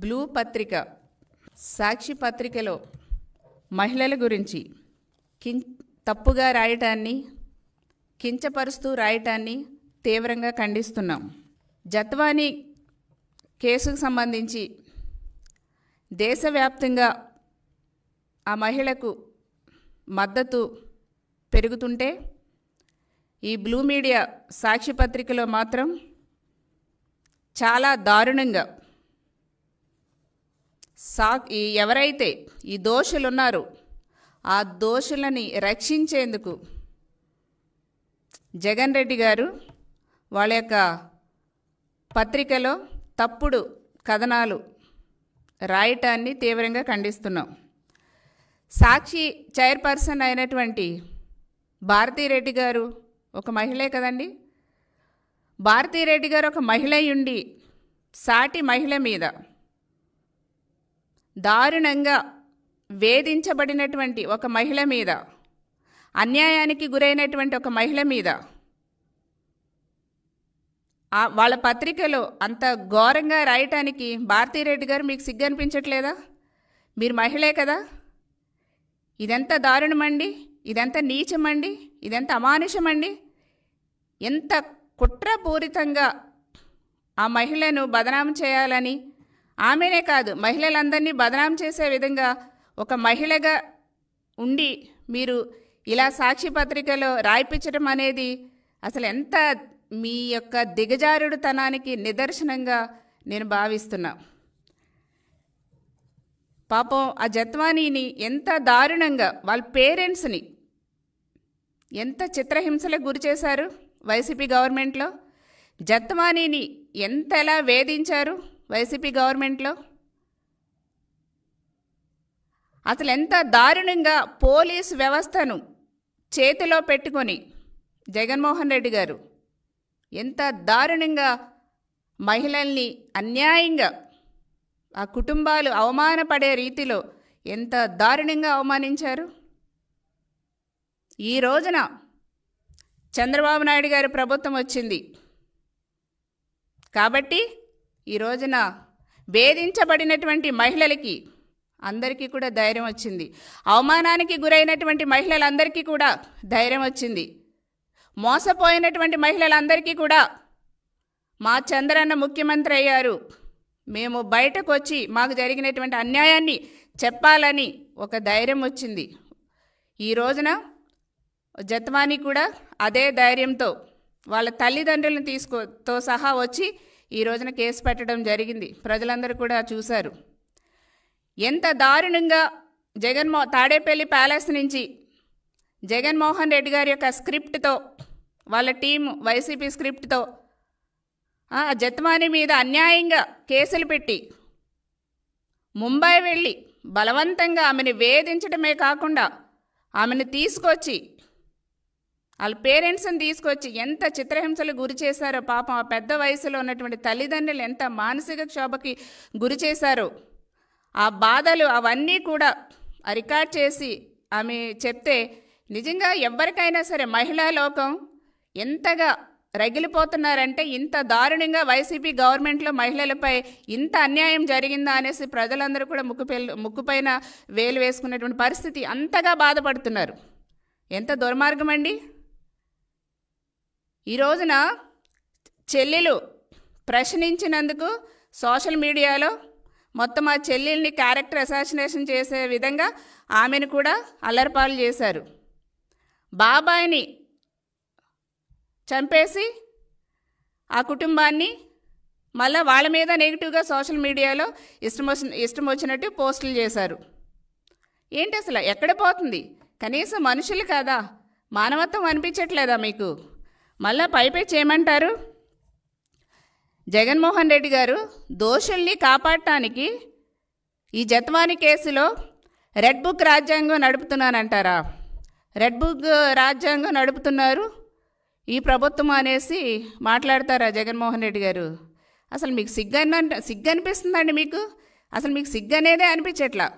Blue పత్రిక సాక్షి పత్రికలో మహిళల గురించి తప్పుగా రాయటాన్ని, కించపరుస్తూ రాయటాన్ని తీవ్రంగా ఖండిస్తున్నాం. జత్వానీ కేసుకు సంబంధించి దేశవ్యాప్తంగా ఆ మహిళకు మద్దతు పెరుగుతుంటే ఈ బ్లూ మీడియా సాక్షి పత్రికలో మాత్రం చాలా దారుణంగా ఎవరైతే ఈ దోషులు ఉన్నారో ఆ దోషులని రక్షించేందుకు జగన్ రెడ్డి గారు వాళ్ళ యొక్క పత్రికలో తప్పుడు కథనాలు రాయటాన్ని తీవ్రంగా ఖండిస్తున్నాం. సాక్షి చైర్పర్సన్ అయినటువంటి భారతీరెడ్డి గారు ఒక మహిళే కదండి. భారతీరెడ్డి గారు ఒక మహిళ ఉండి సాటి మహిళ మీద దారుణంగా వేధించబడినటువంటి ఒక మహిళ మీద, అన్యాయానికి గురైనటువంటి ఒక మహిళ మీద వాళ్ళ పత్రికలో అంత ఘోరంగా రాయటానికి భారతీరెడ్డి గారు మీకు సిగ్గు అనిపించట్లేదా? మీరు మహిళే కదా. ఇదెంత దారుణమండి, ఇదెంత నీచమండి, ఇదెంత అమానుషమండి. ఎంత కుట్రపూరితంగా ఆ మహిళను బదనాం చేయాలని, ఆమెనే కాదు మహిళలందరినీ బదనాం చేసే విధంగా ఒక మహిళగా ఉండి మీరు ఇలా సాక్షి పత్రికలో రాయిపించడం అనేది అసలు ఎంత మీ యొక్క దిగజారుడుతనానికి నిదర్శనంగా నేను భావిస్తున్నా. పాపం ఆ జత్వానీని ఎంత దారుణంగా వాళ్ళ పేరెంట్స్ని ఎంత చిత్రహింసలకు గురి చేశారు వైసీపీ గవర్నమెంట్లో. జత్వానీని ఎంతలా వేధించారు వైసీపీ గవర్నమెంట్లో. అసలు ఎంత దారుణంగా పోలీసు వ్యవస్థను చేతిలో పెట్టుకొని జగన్మోహన్ రెడ్డి గారు ఎంత దారుణంగా మహిళల్ని అన్యాయంగా ఆ కుటుంబాలు అవమానపడే రీతిలో ఎంత దారుణంగా అవమానించారు. ఈ రోజున చంద్రబాబు నాయుడు గారి ప్రభుత్వం వచ్చింది కాబట్టి ఈ రోజున వేధించబడినటువంటి మహిళలకి అందరికీ కూడా ధైర్యం వచ్చింది. అవమానానికి గురైనటువంటి మహిళలందరికీ కూడా ధైర్యం వచ్చింది. మోసపోయినటువంటి మహిళలందరికీ కూడా మా చంద్రన్న ముఖ్యమంత్రి అయ్యారు, మేము బయటకు వచ్చి మాకు జరిగినటువంటి అన్యాయాన్ని చెప్పాలని ఒక ధైర్యం వచ్చింది. ఈ రోజున జత్వానీ కూడా అదే ధైర్యంతో వాళ్ళ తల్లిదండ్రులను తో సహా వచ్చి ఈ రోజున కేసు పెట్టడం జరిగింది. ప్రజలందరూ కూడా చూశారు ఎంత దారుణంగా తాడేపల్లి ప్యాలెస్ నుంచి జగన్మోహన్ రెడ్డి గారి యొక్క స్క్రిప్ట్తో వాళ్ళ టీం వైసీపీ స్క్రిప్ట్తో జత్వానీ మీద అన్యాయంగా కేసులు పెట్టి ముంబై వెళ్ళి బలవంతంగా ఆమెను వేధించడమే కాకుండా ఆమెను తీసుకొచ్చి వాళ్ళ పేరెంట్స్ని తీసుకొచ్చి ఎంత చిత్రహింసలు గురి చేశారో. పాపం ఆ పెద్ద వయసులో ఉన్నటువంటి తల్లిదండ్రులు ఎంత మానసిక క్షోభకి గురి చేశారో. ఆ బాధలు అవన్నీ కూడా రికార్డ్ చేసి ఆమె చెప్తే నిజంగా ఎవరికైనా సరే మహిళా లోకం ఎంతగా రగిలిపోతున్నారంటే ఇంత దారుణంగా వైసీపీ గవర్నమెంట్లో మహిళలపై ఇంత అన్యాయం జరిగిందా అనేసి ప్రజలందరూ కూడా ముక్కుపైన వేలు వేసుకున్నటువంటి పరిస్థితి, అంతగా బాధపడుతున్నారు. ఎంత దుర్మార్గం అండి. ఈ రోజున చెల్లెలు ప్రశ్నించినందుకు సోషల్ మీడియాలో మొత్తం ఆ చెల్లెల్ని క్యారెక్టర్ అసాసినేషన్ చేసే విధంగా ఆమెను కూడా అల్లరిపాలు చేశారు. బాబాయిని చంపేసి ఆ కుటుంబాన్ని మళ్ళీ వాళ్ళ మీద నెగిటివ్గా సోషల్ మీడియాలో ఇష్టం వచ్చినట్టు పోస్టులు చేశారు. ఏంటి అసలు ఎక్కడ పోతుంది? కనీసం మనుషులు కాదా? మానవత్వం అనిపించట్లేదా మీకు? మళ్ళీ పైపై చేయమంటారు. జగన్మోహన్ రెడ్డి గారు దోషుల్ని కాపాడటానికి ఈ జత్వానీ కేసులో రెడ్ బుక్ రాజ్యాంగం నడుపుతున్నానంటారా? రెడ్ బుక్ రాజ్యాంగం నడుపుతున్నారు ఈ ప్రభుత్వం అనేసి మాట్లాడతారా జగన్మోహన్ రెడ్డి గారు? అసలు మీకు సిగ్గు అనిపిస్తుందండి మీకు? అసలు మీకు సిగ్గు అనేదే అనిపించట్లా.